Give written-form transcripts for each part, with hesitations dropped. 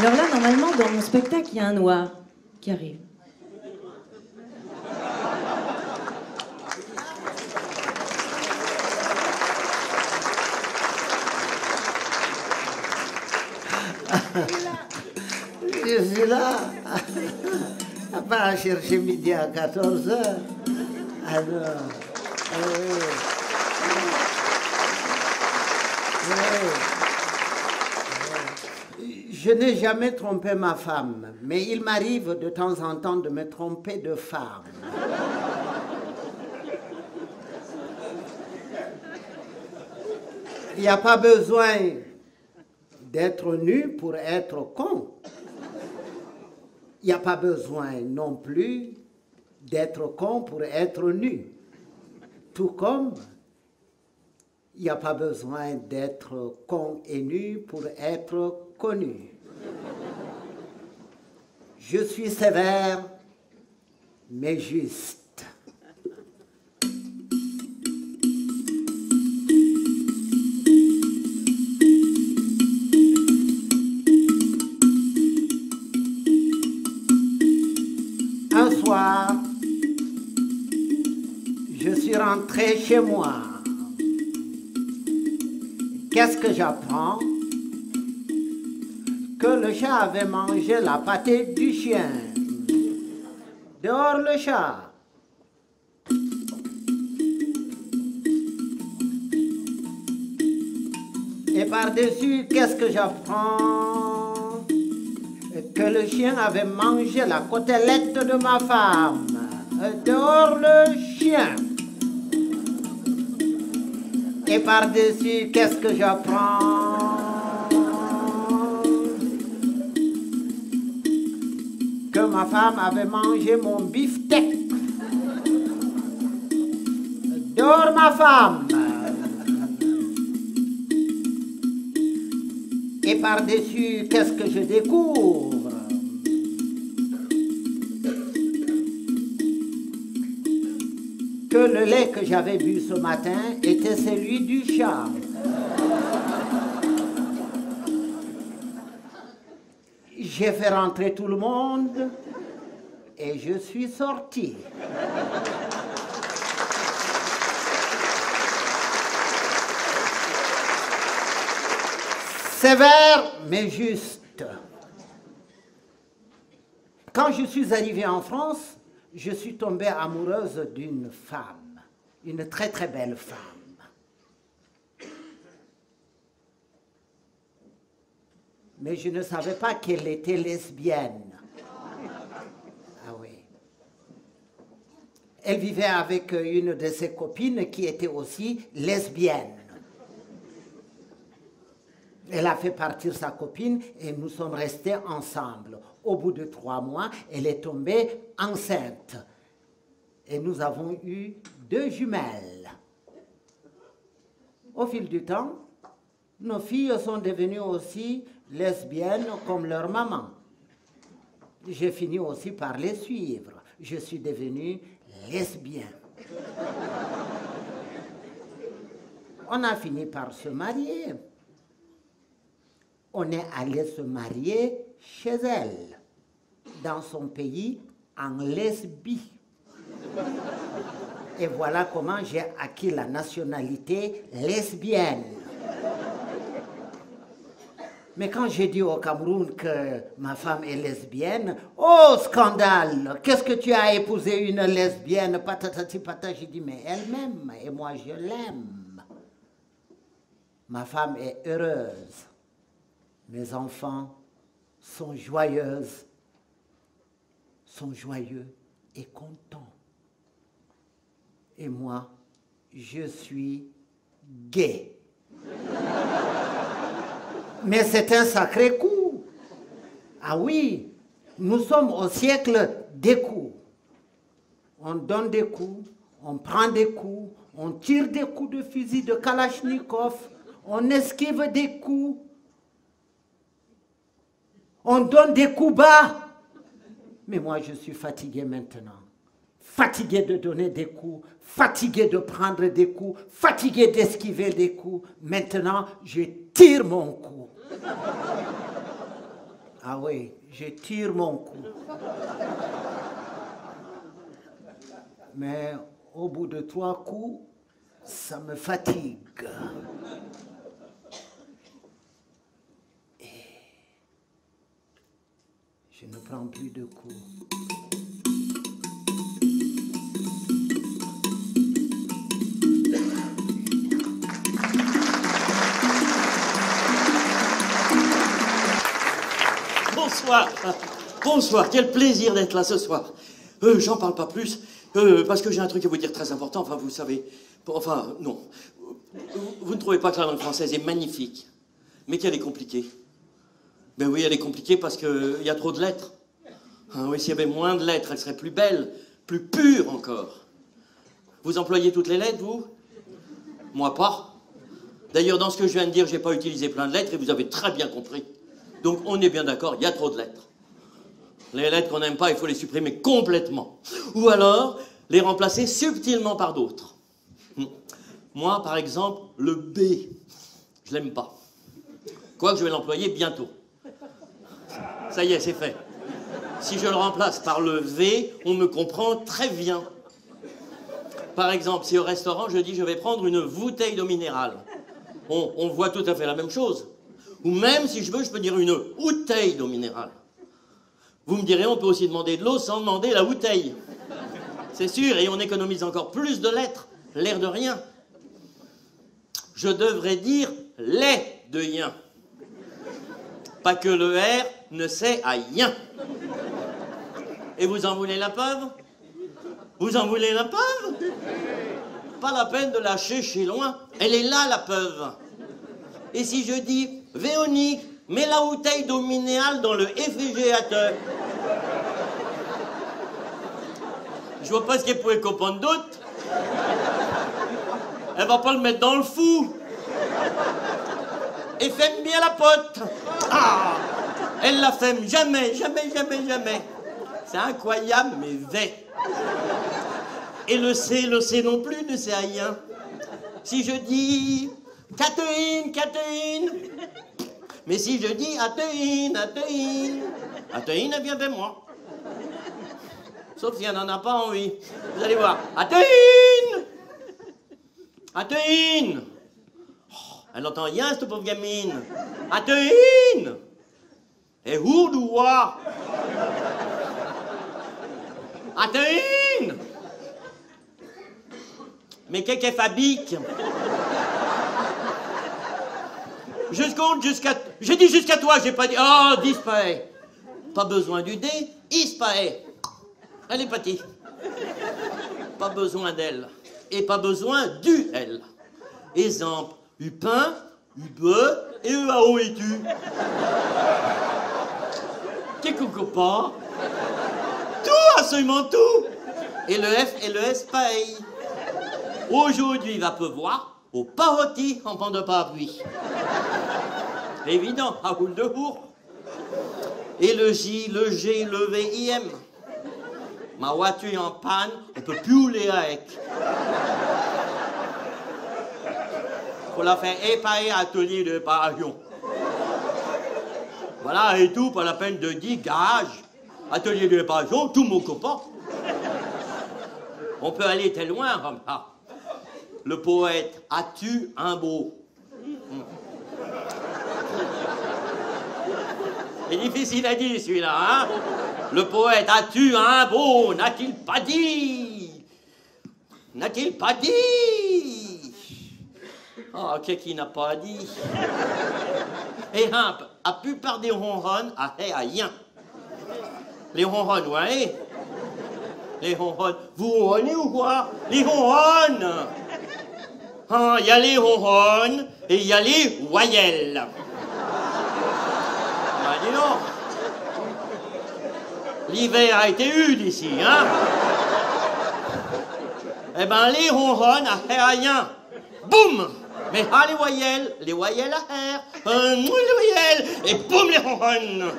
Alors là, normalement, dans mon spectacle, il y a un noir qui arrive. Je suis là. Pas à chercher midi à 14h. Alors, je n'ai jamais trompé ma femme, mais il m'arrive de temps en temps de me tromper de femme. Il n'y a pas besoin d'être nu pour être con. Il n'y a pas besoin non plus d'être con pour être nu. Tout comme il n'y a pas besoin d'être con et nu pour être connu. Je suis sévère, mais juste. Un soir, je suis rentré chez moi. Qu'est-ce que j'apprends? Que le chat avait mangé la pâtée du chien. Dehors le chat. Et par-dessus, qu'est-ce que j'apprends? Que le chien avait mangé la côtelette de ma femme. Dehors le chien. Et par-dessus, qu'est-ce que j'apprends? Que ma femme avait mangé mon beefsteak. Dehors ma femme. Et par-dessus, qu'est-ce que je découvre? Que le lait que j'avais bu ce matin était celui du chat. J'ai fait rentrer tout le monde et je suis sorti. Sévère, mais juste. Quand je suis arrivée en France, je suis tombée amoureuse d'une femme, une très très belle femme. Mais je ne savais pas qu'elle était lesbienne. Ah oui. Elle vivait avec une de ses copines qui était aussi lesbienne. Elle a fait partir sa copine et nous sommes restés ensemble. Au bout de 3 mois, elle est tombée enceinte. Et nous avons eu 2 jumelles. Au fil du temps, nos filles sont devenues aussi lesbiennes comme leur maman. J'ai fini aussi par les suivre. Je suis devenue lesbienne. On a fini par se marier. On est allé se marier chez elle, dans son pays, en Lesbie. Et voilà comment j'ai acquis la nationalité lesbienne. Mais quand j'ai dit au Cameroun que ma femme est lesbienne, oh scandale, qu'est-ce que tu as épousé une lesbienne, patatati patata, j'ai dit mais elle m'aime et moi je l'aime. Ma femme est heureuse. Mes enfants sont joyeuses, sont joyeux et contents. Et moi, je suis gay. Mais c'est un sacré coup. Ah oui, nous sommes au siècle des coups. On donne des coups, on prend des coups, on tire des coups de fusil de Kalachnikov, on esquive des coups. On donne des coups bas. Mais moi, je suis fatigué maintenant. Fatigué de donner des coups, fatigué de prendre des coups, fatigué d'esquiver des coups. Maintenant, je tire mon coup. Ah oui, je tire mon coup. Mais au bout de 3 coups, ça me fatigue. Et je ne prends plus de coups. Bonsoir. Bonsoir, quel plaisir d'être là ce soir. J'en parle pas plus, parce que j'ai un truc à vous dire très important, enfin vous savez. Enfin, non. Vous ne trouvez pas que la langue française est magnifique, mais qu'elle est compliquée? Ben oui, elle est compliquée parce qu'il y a trop de lettres. Ah oui, s'il y avait moins de lettres, elle serait plus belle, plus pure encore. Vous employez toutes les lettres, vous? Moi pas. D'ailleurs, dans ce que je viens de dire, j'ai pas utilisé plein de lettres et vous avez très bien compris. Donc on est bien d'accord, il y a trop de lettres. Les lettres qu'on n'aime pas, il faut les supprimer complètement. Ou alors, les remplacer subtilement par d'autres. Moi, par exemple, le B, je l'aime pas. Quoique je vais l'employer bientôt. Ça y est, c'est fait. Si je le remplace par le V, on me comprend très bien. Par exemple, si au restaurant, je dis je vais prendre une bouteille d'eau minérale. On voit tout à fait la même chose. Ou même, si je veux, je peux dire une bouteille d'eau minérale. Vous me direz, on peut aussi demander de l'eau sans demander la bouteille. C'est sûr, et on économise encore plus de lettres, l'air de rien. Je devrais dire lait de yin. Pas que le R ne sait à yin. Et vous en voulez la preuve? Vous en voulez la preuve? Pas la peine de la chercher loin. Elle est là, la preuve. Et si je dis, Véronique, mets la bouteille d'eau minérale dans le réfrigérateur. Je vois pas ce qu'elle pourrait comprendre d'autre. Elle va pas le mettre dans le fou. Et ferme bien la pote. Ah, elle la ferme jamais, jamais, jamais, jamais. C'est incroyable, mais vrai. Et le C non plus ne sait rien. Si je dis Catherine, Catherine. Mais si je dis Athéine, Athéine, Athéine, elle vient vers moi. Sauf si elle n'en a pas envie. Vous allez voir. Athéine! Athéine! Oh, elle n'entend rien, cette pauvre gamine. Athéine! Et où doit? Athéine! Mais qu'est-ce qu'elle fabrique? Je compte jusqu'à... J'ai dit jusqu'à toi, j'ai pas dit... Oh, disparaît. Pas besoin du D, disparaît. Elle est partie. Pas besoin d'elle. Et pas besoin du elle. Exemple, Upin, Ube et Eao et tu. Qu'est-ce qu'on pas? Tout, absolument tout. Et le F et le S, pareil. Aujourd'hui, il va pleuvoir au parotis en pan de parapluie. Évident, à roule de bourre. Et le J, le G, le V, I, M. Ma voiture est en panne, on peut plus rouler avec. Faut la faire éparer à atelier de réparation. Voilà, et tout, pas la peine de dire garage. Atelier de réparation, tout mon copain. On peut aller très loin comme ça. Le poète, as-tu un beau? C'est difficile à dire celui-là, hein? Le poète, as-tu un beau? N'a-t-il pas dit? N'a-t-il pas dit? Oh, qu'est-ce qu'il n'a pas dit? Et la plupart des ronronnes, à rien. Les ronronnes, vous voyez? Les ronronnes. Vous ronronnez ou quoi? Les ronronnes! Ah, il y a les ronronnes et il y a les voyelles. Bah, dis donc. L'hiver a été rude ici, hein? Eh ben, les ronronnes à rien. Boum! Mais les voyelles à air. Les voyelles, et boum, les ronronnes.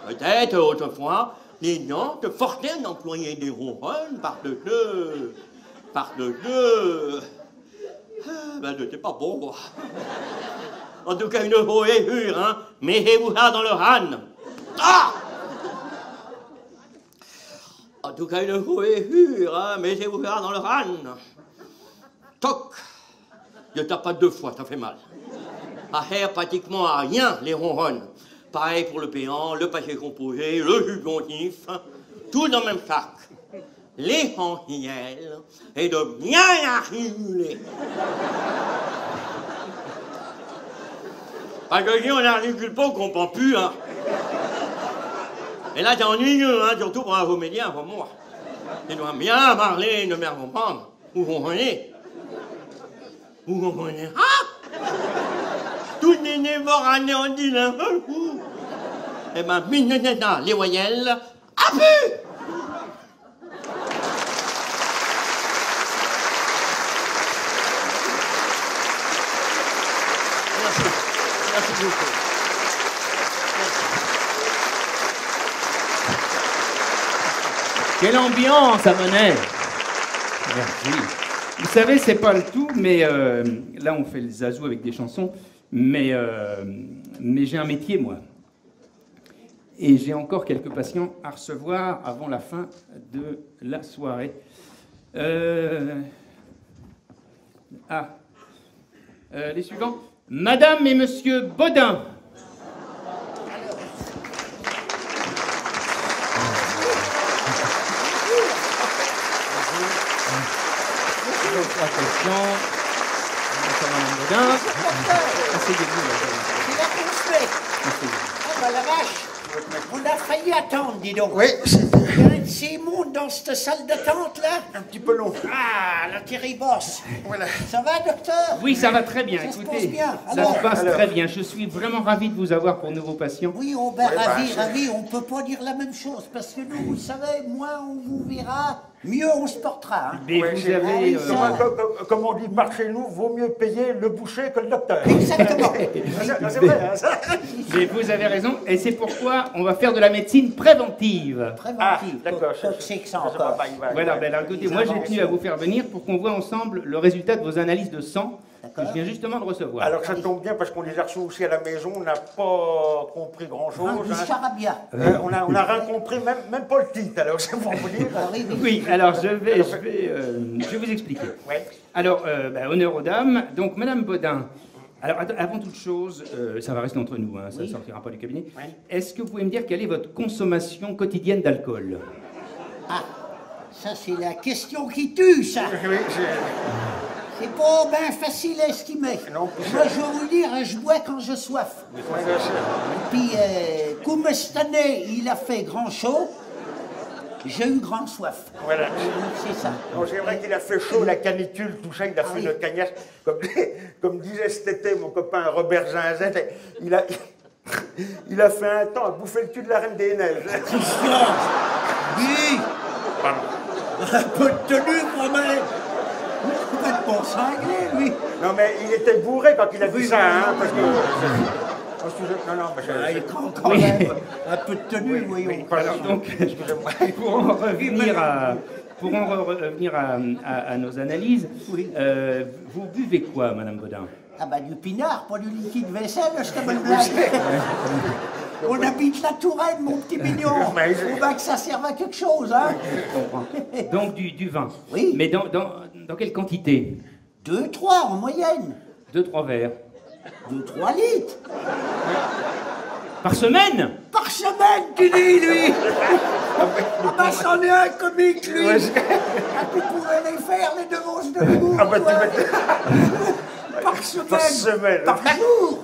Peut-être, autrefois, les gens te forçaient d'employer des ronronnes par deux. Ben, c'était pas bon, quoi. En tout cas, une voyure, hein. Mettez-vous là dans le râne. Ah! En tout cas, une fouetture, hein, mettez-vous là dans le râne. Toc! Je tape pas 2 fois, ça fait mal. À faire pratiquement à rien, les ronronnes. Pareil pour le péant, le pâté composé, le jus pontif, hein, tout dans le même sac. L'essentiel est de bien arrimuler. Parce que si on n'articule pas, on comprend plus, hein. Et là, c'est ennuyeux, hein, surtout pour un comédien comme moi. Il doit bien parler, ne bien comprendre. Vous comprenez? Vous comprenez? Ah! Tout est d'abord anéanti d'un seul coup. Eh ben, les voyelles, à pu! Merci. Merci beaucoup. Quelle ambiance à Monet! Merci. Vous savez, c'est pas le tout, mais là on fait le zazou avec des chansons, mais j'ai un métier, moi. Et j'ai encore quelques patients à recevoir avant la fin de la soirée. Les suivants. Madame et Monsieur Bodin. Attention. Madame Bodin. Asseyez-vous. Il a construit. Oh, bah la vache. On a failli attendre, dis donc. Oui, Il y a un de ces mondes dans cette salle d'attente, là. un petit peu long. Ah, la Thierry Boss. Voilà. Ça va, docteur? Oui, ça va très bien. Ça se Écoutez, passe bien. ça se passe très bien. Je suis vraiment ravi de vous avoir pour nouveau patient. Oui, oh ben Oui, bah, ravi, c'est- ravi. On peut pas dire la même chose, parce que nous, vous savez, moins on vous verra, mieux on se portera. Hein. Mais Ouais, vous j'ai- avez... oui, ça- Comme on dit par chez nous, vaut mieux payer le boucher que le docteur. Exactement. C'est vrai, hein, ça. Mais vous avez raison, et c'est pourquoi on va faire de la médecine préventive. Préventif. d'accord. Toxique, ça va encore. pas, il va- Voilà, ben alors, écoutez, moi j'ai tenu à vous faire venir pour qu'on voit ensemble le résultat de vos analyses de sang que je viens justement de recevoir. Alors ça tombe bien parce qu'on les a reçus aussi à la maison, on n'a pas compris grand-chose. Ah, du hein. charabia. On a rien compris, même pas le titre, alors c'est pour vous dire. Ah, oui, oui. Oui, alors je vais vous expliquer. Ouais. Alors, honneur aux dames. Donc, Madame Bodin, alors avant toute chose, ça va rester entre nous, hein, ça ne sortira pas du cabinet. Ouais. Est-ce que vous pouvez me dire quelle est votre consommation quotidienne d'alcool? Ah, ça c'est la question qui tue, ça. Oui, C'est pas bien facile à estimer. Non, Moi, je vais vous dire, je bois quand j'ai soif. Puis, comme cette année, il a fait grand chaud, j'ai eu grand soif. Voilà. C'est ça. Non, c'est vrai qu'il a fait chaud, la canicule, tout ça, il a fait oui. une cagnasse. Comme disait cet été mon copain Robert Zinzin, il a fait un temps à bouffer le cul de la Reine des Neiges. Oui, Pardon. un peu de tenue quand même. Complètement cinglé, lui. Non, mais il était bourré quand il a dit Oui, ça, oui, hein, oui, parce que... oui. Non, mais Ah, il prend quand même un peu de tenue, voyons. Alors, donc, pour en revenir à nos analyses, Oui. vous buvez quoi, Madame Bodin? Ah bah du pinard, pas du liquide vaisselle, je te bonne blague. On habite la Touraine, mon petit mignon. Mais Faut bien que ça serve à quelque chose, hein. Donc du vin. Oui. Mais dans quelle quantité? 2, 3 en moyenne. 2-3 verres. 2, 3 litres. Par semaine? Par semaine, tu dis, lui. Ah bah c'en est un comique, lui. Ah, tu pourrais les faire, les deux manches de boue. Ah bah, tu toi. m'as- Par semaine. Par semaine. Par jour.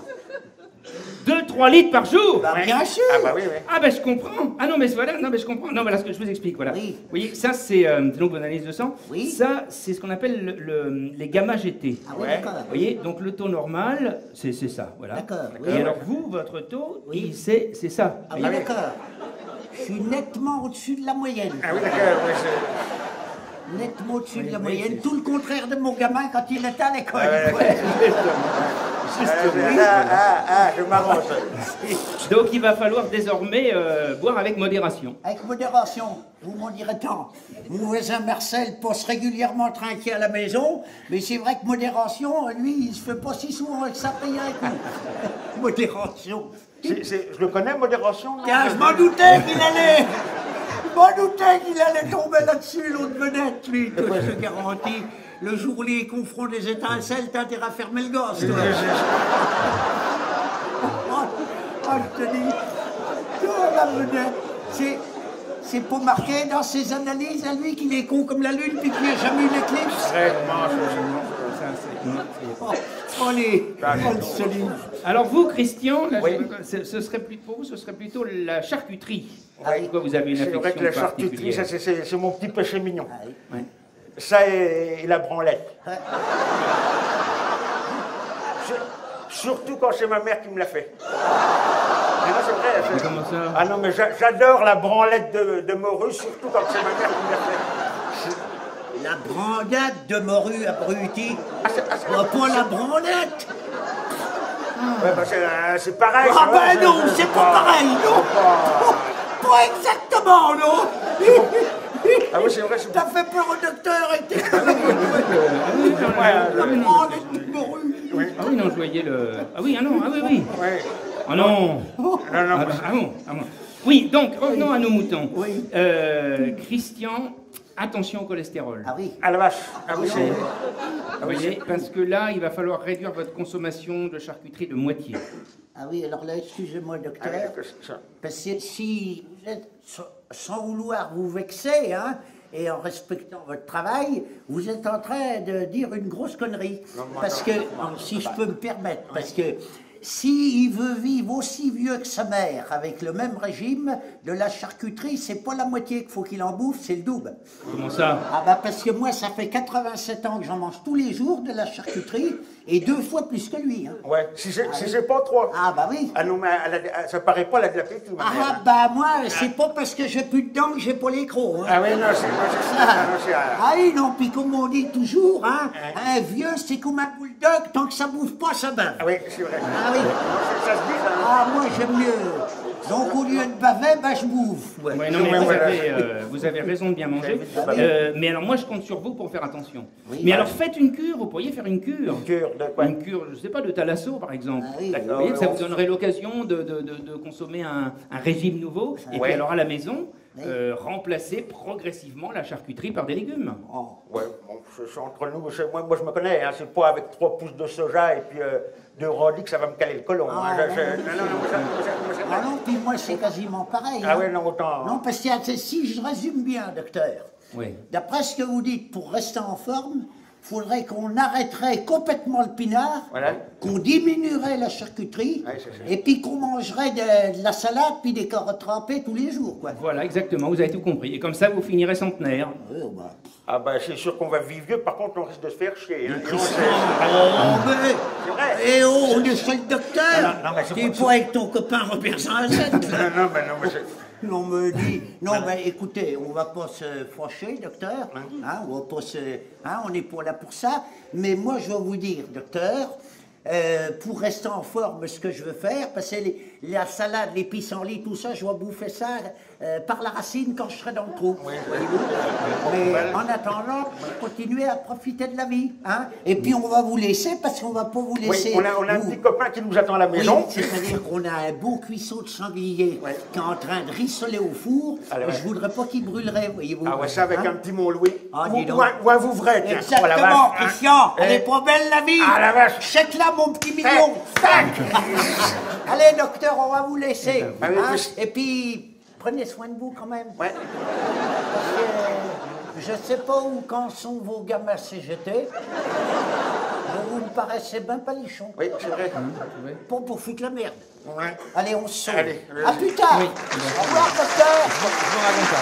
2-3 litres par jour? Bah bien sûr. Ah bah oui, oui. Ah ben je comprends. Ah non mais voilà, non mais je comprends. Non mais là ce que je vous explique, voilà. Oui. Vous voyez, ça c'est donc vos analyses de sang. Oui. Ça c'est ce qu'on appelle les gamma GT. Ah oui, Ouais. d'accord. Vous voyez, donc le taux normal, c'est ça, voilà. D'accord, Et oui. alors vous, votre taux, Oui. c'est ça. Ah oui, Voyez. d'accord. Je suis nettement au-dessus de la moyenne. Ah oui, d'accord, oui, c'est... Nettement au-dessus de la moyenne. Tout le contraire de mon gamin quand il était à l'école. Ouais. Ouais. Je m'arrange. Donc il va falloir désormais boire avec modération. Avec modération, vous m'en direz tant. Mon voisin Marcel passe régulièrement trinquer à la maison, mais c'est vrai que modération, lui, il se fait pas si souvent que ça paye avec nous. Modération. Je le connais, modération? Tiens, je m'en doutais qu'il allait... Je m'en doutais qu'il allait tomber là-dessus, l'autre vedette, lui. Toi, je te garantis, le jour où il confronte des étincelles, t'as intérêt à fermer le gosse, toi. Oh, je te dis, toi, la vedette, c'est pas marqué dans ses analyses à lui qu'il est con comme la lune puis qu'il n'y a jamais eu d'éclipse. Allez, on solide. Alors vous, Christian, là, Oui. ce serait plutôt la charcuterie. Ah oui. Pourquoi vous avez une C'est vrai que affection la charcuterie, particulière? ça, c'est mon petit péché mignon. Ah oui. Ouais. Ça et la branlette. Ouais. Surtout quand c'est ma mère qui me l'a fait. Mais non, c'est vrai. Mais comment ça? Ah non, mais j'adore la branlette de morue, surtout quand c'est ma mère qui me l'a fait. La brandade de morue abruti. Pas la branlette. Ouais, bah, c'est pareil. Ah ça va, ben non, c'est pas pareil, non. Pas exactement, non. Ah oui, c'est vrai. T'as fait peur au docteur et t'es... La Ouais, brandade de morue. Ah oui, non, je voyais le... Ah oui, ah non, ah oui, oui. ouais. Ah non. Non, Ah, non, ah bon, ah bon. Oui, donc, revenons à nos moutons. Oui. Christian, attention au cholestérol. Ah oui. ah la vache. Ah oui, c'est... Vous voyez, parce que là, il va falloir réduire votre consommation de charcuterie de moitié. Ah oui, alors là, excusez-moi, docteur. Parce que si vous êtes, sans vouloir vous vexer, hein, et en respectant votre travail, vous êtes en train de dire une grosse connerie. Parce que, non, si je peux me permettre, parce que s'il veut vivre aussi vieux que sa mère, avec le même régime, de la charcuterie, c'est pas la moitié qu'il faut qu'il en bouffe, c'est le double. Comment ça? Ah bah parce que moi, ça fait 87 ans que j'en mange tous les jours de la charcuterie, et 2 fois plus que lui. Hein. Ouais, si c'est pas trop. Ah bah oui. Ah non, mais ça paraît pas, elle a de l'appétit, ma mère. Ah bah moi, c'est pas parce que j'ai plus de dents que j'ai pas les crocs. Hein. Ah oui, non, c'est ça. Ah oui, non, puis comme on dit toujours, hein, un vieux, c'est comme un bulldog, tant que ça bouffe pas, ça bave. Ah oui, c'est vrai. Ah oui. Ça se dit, ça. Ah, moi, j'aime mieux. Donc, au lieu de baver, bah, je bouffe. Ouais. Ouais, non, mais vous avez raison de bien manger. Ah oui. Mais alors, moi, je compte sur vous pour faire attention. Oui, mais bah, alors, faites une cure. Vous pourriez faire une cure. Une cure de quoi? Une cure, je sais pas, de thalasso, par exemple. Ah oui, Vous voyez, ça vous donnerait l'occasion de consommer un régime nouveau. Et puis, alors, à la maison, remplacer progressivement la charcuterie par des légumes. Oh. Ouais, bon, c'est entre nous, moi je me connais, hein, c'est pas avec 3 pouces de soja et puis 2 radis que ça va me caler le colon. Ah, hein, Ah non, puis moi, c'est quasiment pareil. Ah hein. ouais, non, autant. Non, parce que si je résume bien, docteur, Oui. d'après ce que vous dites, pour rester en forme, il faudrait qu'on arrêterait complètement le pinard, Voilà. qu'on diminuerait la charcuterie, Ouais, c'est ça. et puis qu'on mangerait de la salade puis des carottes trempées tous les jours, quoi. Voilà, exactement, vous avez tout compris. Et comme ça, vous finirez centenaire. Ouais, bah. Ah bah c'est sûr qu'on va vivre vieux, par contre on risque de se faire chier. Hein. Oh, mais... C'est vrai. Eh oh, on est chez le docteur. Non, mais c'est T'es pas- pas avec ton copain Robert Zinzette. Non, mais c'est... Non, me dit. Non, mais écoutez, on va pas se fâcher, docteur. Hein, on va pas se. Hein, on est pas là pour ça. Mais moi, je vais vous dire, docteur, pour rester en forme, ce que je veux faire, parce que la salade, les pissenlits, tout ça, je vais bouffer ça par la racine quand je serai dans le trou. Voyez-vous. Mais en attendant, continuez à profiter de la vie. Hein, et puis, on va vous laisser, parce qu'on va pas vous laisser. Oui, on a un vous- petit copain qui nous attend à la maison. Oui, c'est-à-dire qu'on a un beau cuisseau de sanglier Ouais. qui est en train de rissoler au four. Allez, et ouais. je voudrais pas qu'il brûlerait, voyez-vous. Ah ouais, ça avec Hein? un petit Mont-Louis. Ah, dis donc. Ou un Vouvray, tiens. Oh, la Exactement, vache, hein. Christian. Elle Eh. est pas belle, la vie. Ah, la vache. Chèque-la, mon petit million. Allez, docteur, on va vous laisser. Ah oui, hein. oui. Et puis, prenez soin de vous quand même. Ouais. Parce que, je sais pas où quand sont vos gamins CGT. Mais vous me paraissez bien palichon. Oui, c'est vrai. Pour foutre la merde. Ouais. Allez, on se sauve. Allez, À plus tard. Oui. Au revoir, docteur. Je vous raconte ça.